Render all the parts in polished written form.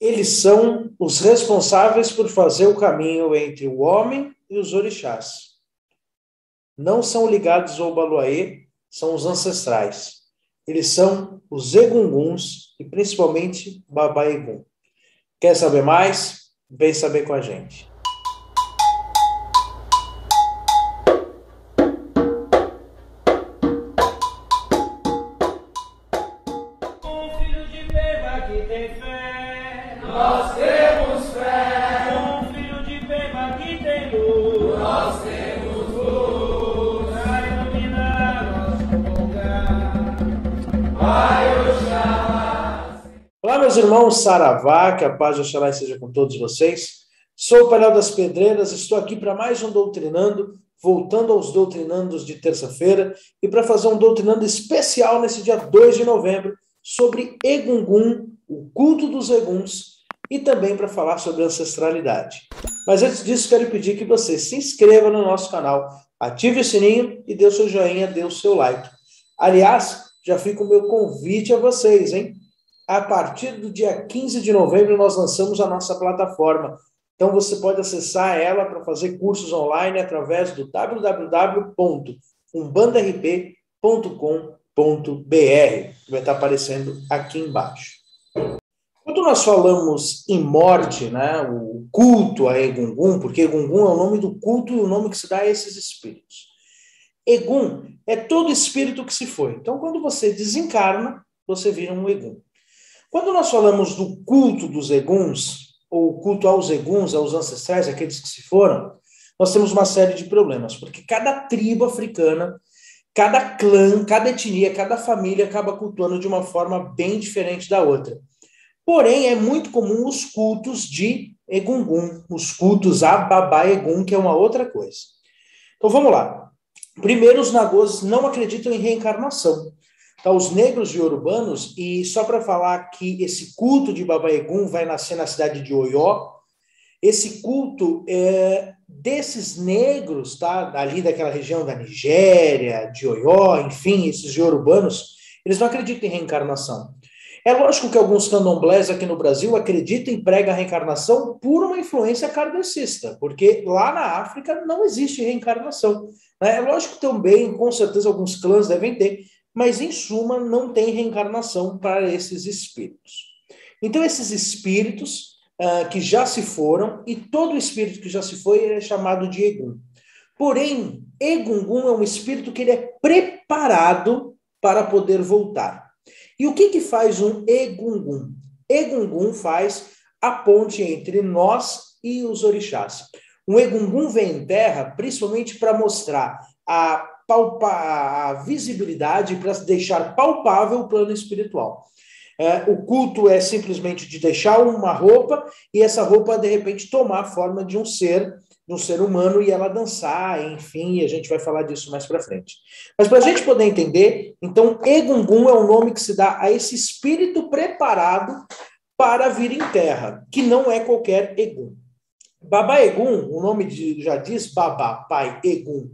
Eles são os responsáveis por fazer o caminho entre o homem e os orixás. Não são ligados ao Obaloaê, são os ancestrais. Eles são os egunguns e principalmente Baba Egum. Quer saber mais? Vem saber com a gente. Nós temos fé, um filho de Beba que tem luz. Nós temos luz, pra iluminar nosso lugar. Vai, Oxalá. Olá, meus irmãos, Saravá, que a paz de Oxalá seja com todos vocês. Sou o Painel das Pedreiras, estou aqui para mais um Doutrinando, voltando aos Doutrinandos de terça-feira, e para fazer um Doutrinando especial nesse dia 2 de novembro, sobre Egungun, o culto dos Eguns, e também para falar sobre ancestralidade. Mas antes disso, quero pedir que você se inscreva no nosso canal, ative o sininho e dê o seu joinha, dê o seu like. Aliás, já fica o meu convite a vocês, hein? A partir do dia 15 de novembro, nós lançamos a nossa plataforma. Então, você pode acessar ela para fazer cursos online através do www.umbandarp.com.br, que vai estar aparecendo aqui embaixo. Quando nós falamos em morte, né, o culto a Egungun, porque Egungun é o nome do culto e o nome que se dá a esses espíritos. Egum é todo espírito que se foi. Então, quando você desencarna, você vira um Egum. Quando nós falamos do culto dos Eguns, ou culto aos Eguns, aos ancestrais, aqueles que se foram, nós temos uma série de problemas, porque cada tribo africana, cada clã, cada etnia, cada família acaba cultuando de uma forma bem diferente da outra. Porém, é muito comum os cultos de Egungun, os cultos a Baba Egum, que é uma outra coisa. Então, vamos lá. Primeiro, os nagôs não acreditam em reencarnação. Então, os negros iorubanos, e só para falar que esse culto de Baba Egum vai nascer na cidade de Oió, esse culto desses negros, tá, ali daquela região da Nigéria, de Oió, enfim, esses iorubanos, eles não acreditam em reencarnação. É lógico que alguns candomblés aqui no Brasil acreditam em prega reencarnação por uma influência kardecista, porque lá na África não existe reencarnação. Né? É lógico que também, com certeza, alguns clãs devem ter, mas em suma não tem reencarnação para esses espíritos. Então esses espíritos que já se foram, e todo espírito que já se foi é chamado de Egum. Porém, Egungun é um espírito que ele é preparado para poder voltar. E o que faz um Egungun? Egungun faz a ponte entre nós e os orixás. Um Egungun vem em terra principalmente para mostrar a visibilidade, para deixar palpável o plano espiritual. O culto é simplesmente de deixar uma roupa e essa roupa, de repente, tomar a forma de um ser humano e ela dançar, enfim, e a gente vai falar disso mais para frente. Mas para a gente poder entender, então, Egungun é o nome que se dá a esse espírito preparado para vir em terra, que não é qualquer Egum. Baba Egum, o nome já diz Baba, pai, Egum,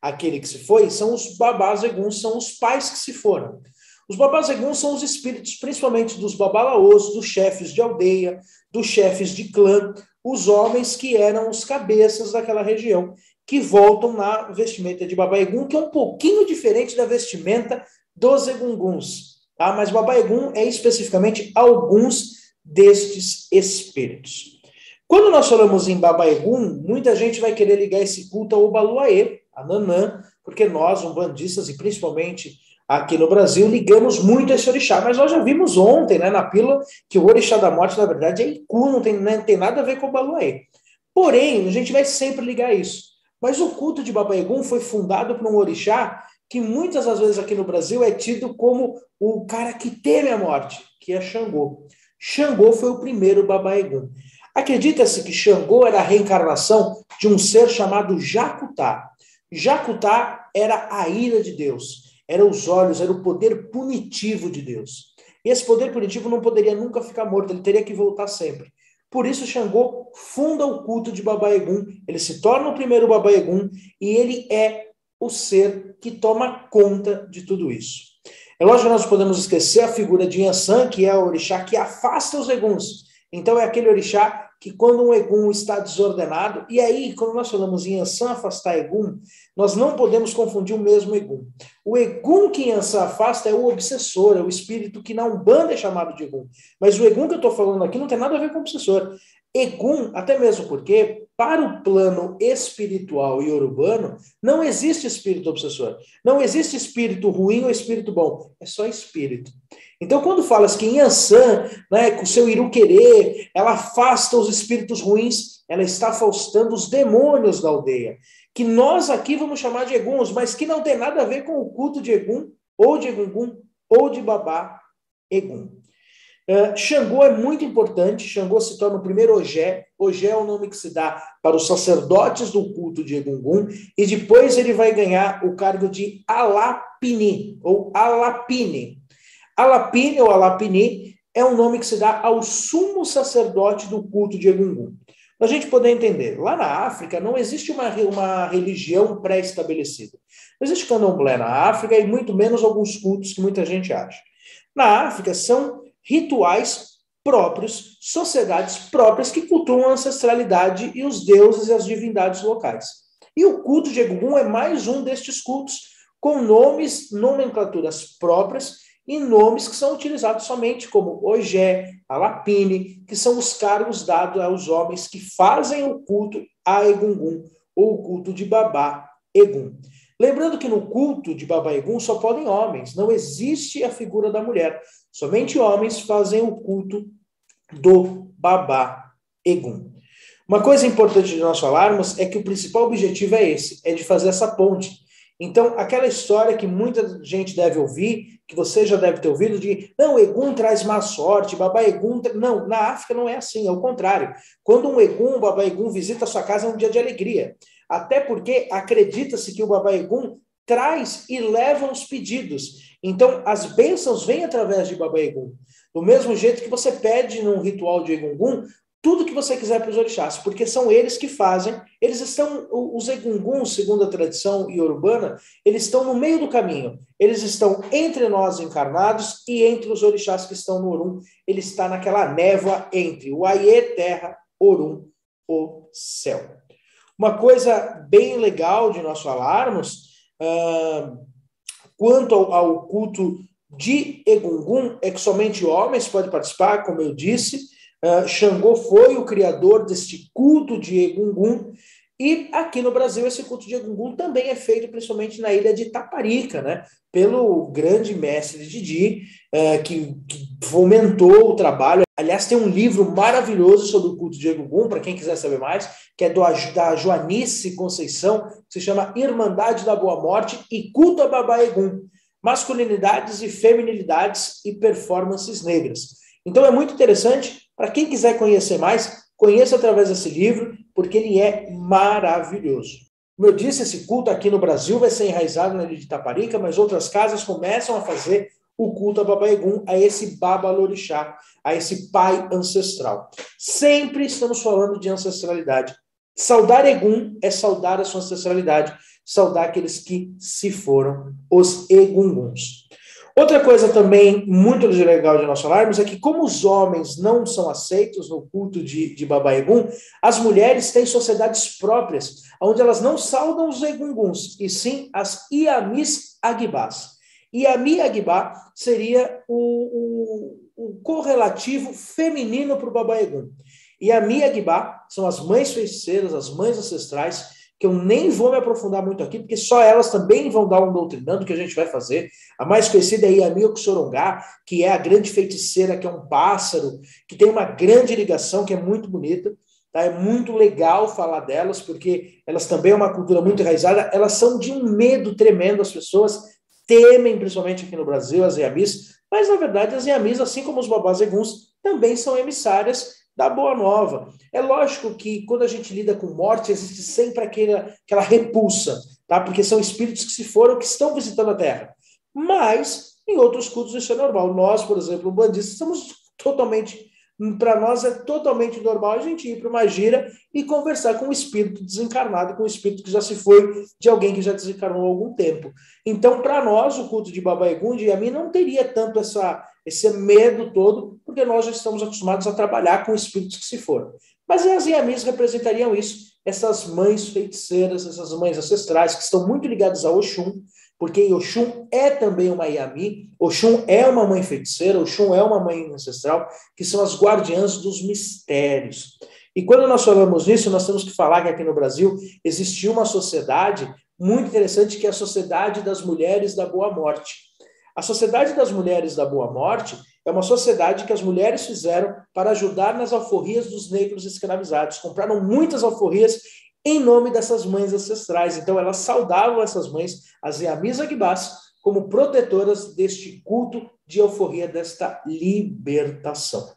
aquele que se foi, são os babás Eguns, são os pais que se foram. Os babás Eguns são os espíritos, principalmente dos babalaôs, dos chefes de aldeia, dos chefes de clã, os homens que eram os cabeças daquela região, que voltam na vestimenta de Baba Egum, que é um pouquinho diferente da vestimenta dos Egunguns. Tá? Mas Baba Egum é especificamente alguns destes espíritos. Quando nós falamos em Baba Egum, muita gente vai querer ligar esse culto ao Obaloaê, a Nanã, porque nós, umbandistas, e principalmente aqui no Brasil, ligamos muito a esse orixá. Mas nós já vimos ontem, né, na pílula, que o orixá da morte, na verdade, é Iku, não tem nada a ver com o Obaloaê. Porém, a gente vai sempre ligar isso. Mas o culto de Baba Egum foi fundado por um orixá que muitas das vezes aqui no Brasil é tido como o cara que teme a morte, que é Xangô. Xangô foi o primeiro Baba Egum. Acredita-se que Xangô era a reencarnação de um ser chamado Jacutá. Jacutá era a ira de Deus, era os olhos, era o poder punitivo de Deus. E esse poder punitivo não poderia nunca ficar morto, ele teria que voltar sempre. Por isso, Xangô funda o culto de Baba Egum, ele se torna o primeiro Baba Egum e ele é o ser que toma conta de tudo isso. É lógico que nós podemos esquecer a figura de Yansan, que é o orixá que afasta os Eguns. Então é aquele orixá que quando um Egum está desordenado, e aí, quando nós falamos em Yansan afastar Egum, nós não podemos confundir o mesmo Egum. O Egum que Yansan afasta é o obsessor, é o espírito que na Umbanda é chamado de Egum. Mas o Egum que eu estou falando aqui não tem nada a ver com o obsessor. Egum, até mesmo porque, para o plano espiritual e urbano, não existe espírito obsessor. Não existe espírito ruim ou espírito bom. É só espírito. Então, quando falas que em Yansan, né, com o seu Iruquerê, ela afasta os espíritos ruins, ela está afastando os demônios da aldeia. Que nós aqui vamos chamar de Eguns, mas que não tem nada a ver com o culto de Egum, ou de Egungun, ou de Babá Egum. Xangô é muito importante. Xangô se torna o primeiro Ogé. Ogé é o nome que se dá para os sacerdotes do culto de Egungun, e depois ele vai ganhar o cargo de Alapini, ou Alapine. Alapine ou Alapini é um nome que se dá ao sumo sacerdote do culto de Egungun. Para a gente poder entender, lá na África não existe uma religião pré-estabelecida. Não existe candomblé na África e muito menos alguns cultos que muita gente acha. Na África são rituais próprios, sociedades próprias que cultuam a ancestralidade e os deuses e as divindades locais. E o culto de Egungun é mais um destes cultos, com nomes, nomenclaturas próprias e nomes que são utilizados somente como Ogé, Alapine, que são os cargos dados aos homens que fazem o culto a Egungun, ou o culto de Babá Egum. Lembrando que no culto de Babá Egum só podem homens, não existe a figura da mulher. Somente homens fazem o culto do Babá Egum. Uma coisa importante de nós falarmos é que o principal objetivo é esse, é de fazer essa ponte. Então, aquela história que muita gente deve ouvir, que você já deve ter ouvido, de, não, Egum traz má sorte, Babá Egum... Não, na África não é assim, é o contrário. Quando um Egum, um Babá Egum visita a sua casa, é um dia de alegria. Até porque acredita-se que o Babá Egum traz e leva os pedidos. Então, as bênçãos vêm através de Babá Egum. Do mesmo jeito que você pede num ritual de Egungun, tudo que você quiser para os orixás, porque são eles que fazem, eles estão, os Egunguns, segundo a tradição urbana, eles estão no meio do caminho, eles estão entre nós encarnados e entre os orixás que estão no Orum, ele está naquela névoa entre o Aie, terra, Orum, o céu. Uma coisa bem legal de nós falarmos, quanto ao culto de Egungun, é que somente homens podem participar, como eu disse. Xangô foi o criador deste culto de Egungun, e aqui no Brasil esse culto de Egungun também é feito principalmente na ilha de Taparica, né, pelo grande mestre Didi, que fomentou o trabalho. Aliás, tem um livro maravilhoso sobre o culto de Egungun, para quem quiser saber mais, que é da Joanice Conceição, que se chama Irmandade da Boa Morte e Culto a Babá Egum, Masculinidades e Feminilidades e Performances Negras. Então é muito interessante. Para quem quiser conhecer mais, conheça através desse livro, porque ele é maravilhoso. Como eu disse, esse culto aqui no Brasil vai ser enraizado na ilha de Taparica, mas outras casas começam a fazer o culto a Babá Egum, a esse Babalorixá, a esse pai ancestral. Sempre estamos falando de ancestralidade. Saudar Egum é saudar a sua ancestralidade, saudar aqueles que se foram, os Egunguns. Outra coisa também muito legal de nós falarmos é que, como os homens não são aceitos no culto de Babá Egum, as mulheres têm sociedades próprias, onde elas não saudam os Egunguns, e sim as Iamis Agibás. Iami Agibá seria o correlativo feminino para o Babá Egum. Iami Agibá são as mães feiticeiras, as mães ancestrais, que eu nem vou me aprofundar muito aqui, porque só elas também vão dar um doutrinando que a gente vai fazer. A mais conhecida é Iami Oxorongá, que é a grande feiticeira, que é um pássaro, que tem uma grande ligação, que é muito bonita. Tá? É muito legal falar delas, porque elas também é uma cultura muito enraizada. Elas são de um medo tremendo, as pessoas temem, principalmente aqui no Brasil, as Iamis, mas na verdade as Iamis, assim como os Babás Eguns, também são emissárias da Boa Nova. É lógico que quando a gente lida com morte, existe sempre aquela repulsa, tá? Porque são espíritos que se foram, que estão visitando a Terra. Mas, em outros cultos isso é normal. Nós, por exemplo, bandistas, estamos totalmente... Para nós é totalmente normal a gente ir para uma gira e conversar com um espírito desencarnado, com um espírito que já se foi, de alguém que já desencarnou há algum tempo. Então, para nós, o culto de Babá Egum, de Iami, não teria tanto esse medo todo, porque nós já estamos acostumados a trabalhar com espíritos que se foram. Mas as Iamis representariam isso, essas mães feiticeiras, essas mães ancestrais, que estão muito ligadas a Oxum, porque Oxum é também uma Iami, Oxum é uma mãe feiticeira, Oxum é uma mãe ancestral, que são as guardiãs dos mistérios. E quando nós falamos nisso, nós temos que falar que aqui no Brasil existiu uma sociedade muito interessante, que é a Sociedade das Mulheres da Boa Morte. A Sociedade das Mulheres da Boa Morte é uma sociedade que as mulheres fizeram para ajudar nas alforrias dos negros escravizados. Compraram muitas alforrias em nome dessas mães ancestrais. Então, elas saudavam essas mães, as Iamis Aguibás, como protetoras deste culto de alforria, desta libertação.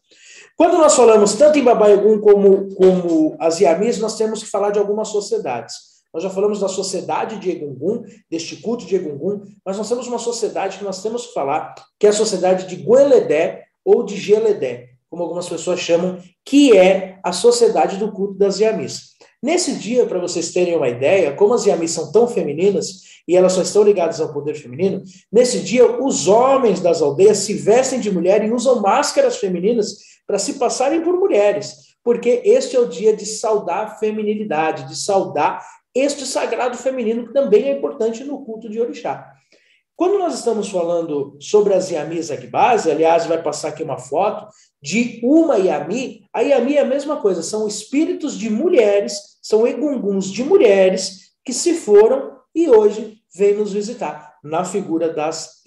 Quando nós falamos tanto em Baba Yaga como as Iamis, nós temos que falar de algumas sociedades. Nós já falamos da sociedade de Egungun, deste culto de Egungun, mas nós temos uma sociedade que nós temos que falar, que é a sociedade de Gueledé ou de Geledé, como algumas pessoas chamam, que é a sociedade do culto das Iamis. Nesse dia, para vocês terem uma ideia, como as Iamis são tão femininas e elas só estão ligadas ao poder feminino, nesse dia os homens das aldeias se vestem de mulher e usam máscaras femininas para se passarem por mulheres, porque este é o dia de saudar a feminilidade, de saudar este sagrado feminino, que também é importante no culto de Orixá. Quando nós estamos falando sobre as Iamis Aguibás, aliás, vai passar aqui uma foto de uma Iami, a Iami é a mesma coisa, são espíritos de mulheres, são egunguns de mulheres que se foram e hoje vêm nos visitar, na figura das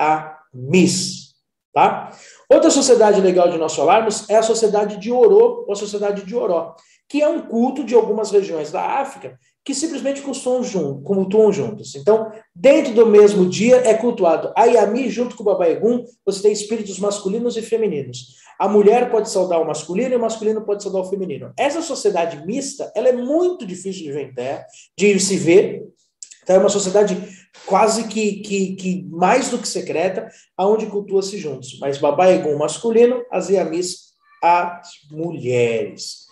Iamis, tá? Outra sociedade legal de nós falarmos é a sociedade de Orô, ou a sociedade de Oró, que é um culto de algumas regiões da África que simplesmente cultuam juntos. Então, dentro do mesmo dia é cultuado a Iami junto com o Baba Egum, você tem espíritos masculinos e femininos. A mulher pode saudar o masculino e o masculino pode saudar o feminino. Essa sociedade mista, ela é muito difícil de ver em terra, de se ver. Então, é uma sociedade quase que mais do que secreta, aonde cultua-se juntos. Mas Baba Egum masculino, as Iamis as mulheres.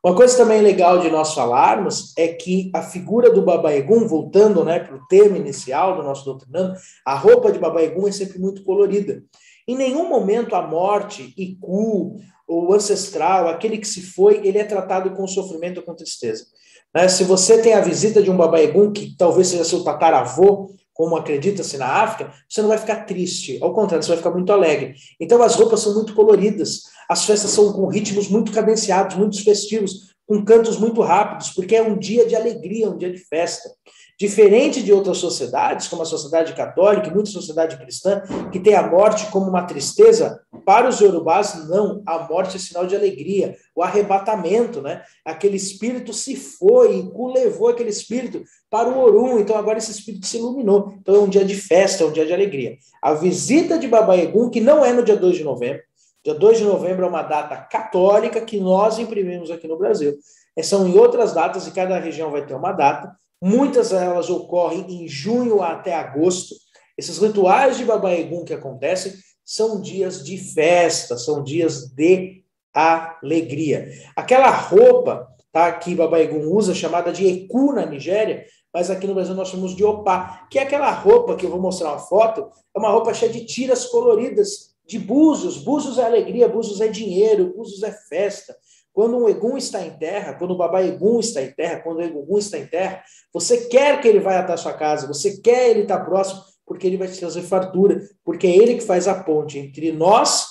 Uma coisa também legal de nós falarmos é que a figura do Baba Egum, voltando, né, para o tema inicial do nosso doutrinando, a roupa de Baba Egum é sempre muito colorida. Em nenhum momento a morte, Iku, o ancestral, aquele que se foi, ele é tratado com sofrimento ou com tristeza. Né? Se você tem a visita de um Baba Egum, que talvez seja seu tataravô, como acredita-se na África, você não vai ficar triste. Ao contrário, você vai ficar muito alegre. Então as roupas são muito coloridas. As festas são com ritmos muito cadenciados, muito festivos, com cantos muito rápidos, porque é um dia de alegria, um dia de festa. Diferente de outras sociedades, como a sociedade católica e muita sociedade cristã, que tem a morte como uma tristeza, para os iorubás, não. A morte é sinal de alegria, o arrebatamento, né? Aquele espírito se foi e levou aquele espírito para o Orum, então agora esse espírito se iluminou. Então é um dia de festa, é um dia de alegria. A visita de Baba Egum, que não é no dia 2 de novembro, dia 2 de novembro é uma data católica que nós imprimimos aqui no Brasil. São em outras datas, e cada região vai ter uma data. Muitas delas ocorrem em junho até agosto. Esses rituais de Baba Egum que acontecem são dias de festa, são dias de alegria. Aquela roupa, tá, que Baba Egum usa, chamada de Eku na Nigéria, mas aqui no Brasil nós chamamos de Opá, que é aquela roupa que eu vou mostrar uma foto, é uma roupa cheia de tiras coloridas, de búzios. Búzios é alegria, búzios é dinheiro, búzios é festa. Quando um Egum está em terra, quando o Baba Egum está em terra, quando o Egum está em terra, você quer que ele vá até a sua casa, você quer ele estar próximo, porque ele vai te trazer fartura, porque é ele que faz a ponte entre nós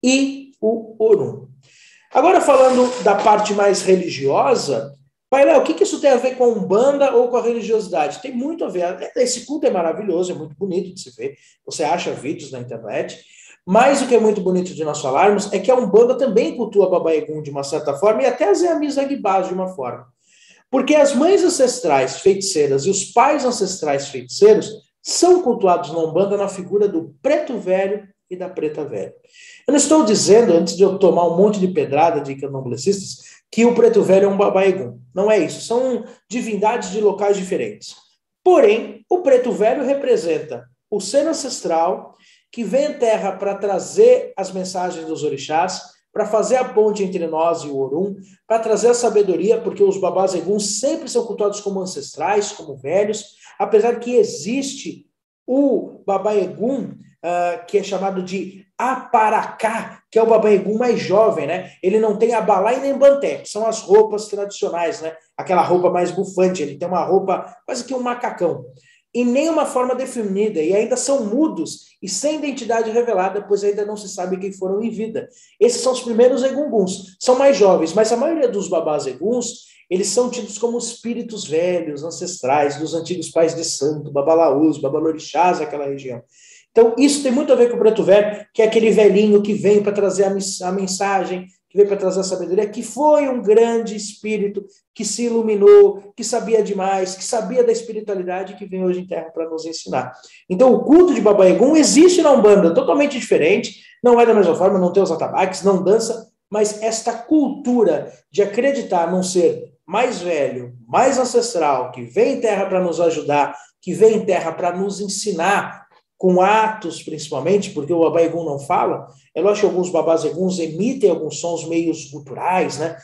e o Orum. Agora, falando da parte mais religiosa, Pai Léo, o que isso tem a ver com a Umbanda ou com a religiosidade? Tem muito a ver. Esse culto é maravilhoso, é muito bonito de se ver. Você acha vídeos na internet. Mas o que é muito bonito de nós falarmos é que a Umbanda também cultua Baba Egum de uma certa forma e até as Iamis Aguibás de uma forma. Porque as mães ancestrais feiticeiras e os pais ancestrais feiticeiros são cultuados na Umbanda na figura do preto velho e da preta velha. Eu não estou dizendo, antes de eu tomar um monte de pedrada de candomblecistas, que o preto velho é um Baba Egum. Não é isso. São divindades de locais diferentes. Porém, o preto velho representa o ser ancestral que vem à Terra para trazer as mensagens dos orixás, para fazer a ponte entre nós e o Orum, para trazer a sabedoria, porque os Babás Egum sempre são cultuados como ancestrais, como velhos, apesar que existe o Baba Egum que é chamado de Aparacá, que é o Baba Egum mais jovem, né? Ele não tem abalá e nem banté, que são as roupas tradicionais, né? Aquela roupa mais bufante, ele tem uma roupa quase que um macacão. E nem uma forma definida, e ainda são mudos e sem identidade revelada, pois ainda não se sabe quem foram em vida. Esses são os primeiros egunguns, são mais jovens, mas a maioria dos babás eguns, eles são tidos como espíritos velhos, ancestrais, dos antigos pais de santo, babalaús, babalorixás, aquela região. Então, isso tem muito a ver com o preto velho, que é aquele velhinho que vem para trazer a mensagem, que veio para trazer a sabedoria, que foi um grande espírito, que se iluminou, que sabia demais, que sabia da espiritualidade, que vem hoje em Terra para nos ensinar. Então, o culto de Baba Egum existe na Umbanda, totalmente diferente, não é da mesma forma, não tem os atabaques, não dança, mas esta cultura de acreditar num ser mais velho, mais ancestral, que vem em Terra para nos ajudar, que vem em Terra para nos ensinar, com atos principalmente, porque o Baba Egum não fala, é lógico que alguns babás eguns emitem alguns sons meio guturais, né?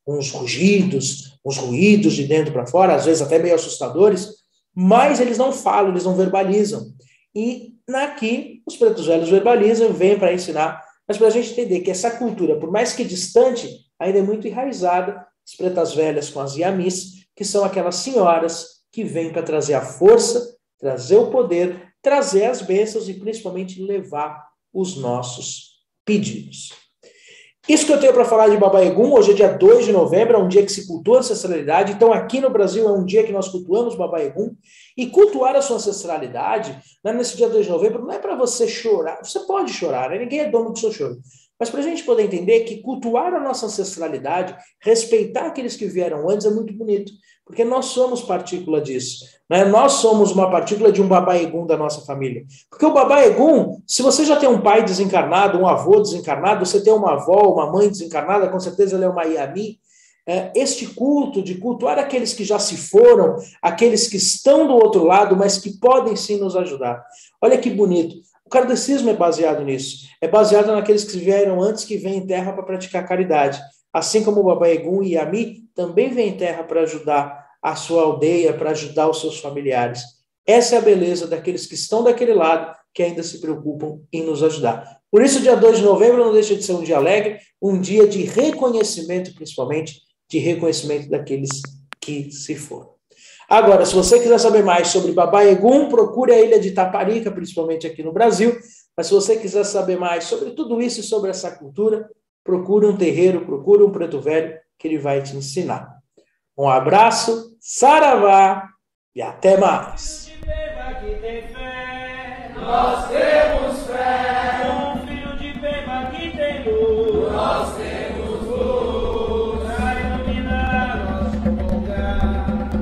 Uns rugidos, uns ruídos de dentro para fora, às vezes até meio assustadores, mas eles não falam, eles não verbalizam. E aqui, os pretos velhos verbalizam, vêm para ensinar, mas para a gente entender que essa cultura, por mais que distante, ainda é muito enraizada, as pretas velhas com as yamis, que são aquelas senhoras que vêm para trazer a força, trazer o poder, trazer as bênçãos e principalmente levar os nossos pedidos. Isso que eu tenho para falar de Baba Egum, hoje é dia 2 de novembro, é um dia que se cultua a ancestralidade, então aqui no Brasil é um dia que nós cultuamos Baba Egum, e cultuar a sua ancestralidade, né, nesse dia 2 de novembro, não é para você chorar, você pode chorar, né, ninguém é dono do seu choro, mas para a gente poder entender que cultuar a nossa ancestralidade, respeitar aqueles que vieram antes é muito bonito, porque nós somos partícula disso, né? Nós somos uma partícula de um Baba Egum da nossa família. Porque o Baba Egum, se você já tem um pai desencarnado, um avô desencarnado, você tem uma avó, uma mãe desencarnada, com certeza ela é uma Yami, este culto de cultuar aqueles que já se foram, aqueles que estão do outro lado, mas que podem sim nos ajudar. Olha que bonito. O kardecismo é baseado nisso. É baseado naqueles que vieram antes, que vêm em Terra para praticar caridade. Assim como o Baba Egum e Yami também vêm em Terra para ajudar a sua aldeia, para ajudar os seus familiares. Essa é a beleza daqueles que estão daquele lado, que ainda se preocupam em nos ajudar. Por isso, dia 2 de novembro não deixa de ser um dia alegre, um dia de reconhecimento, principalmente, de reconhecimento daqueles que se foram. Agora, se você quiser saber mais sobre Baba Egum, procure a ilha de Taparica, principalmente aqui no Brasil. Mas se você quiser saber mais sobre tudo isso e sobre essa cultura, procure um terreiro, procure um preto velho, que ele vai te ensinar. Um abraço, saravá e até mais. Nós temos fé. Um filho de Pema que tem luz. Nós temos luz. Pra iluminar nosso lugar.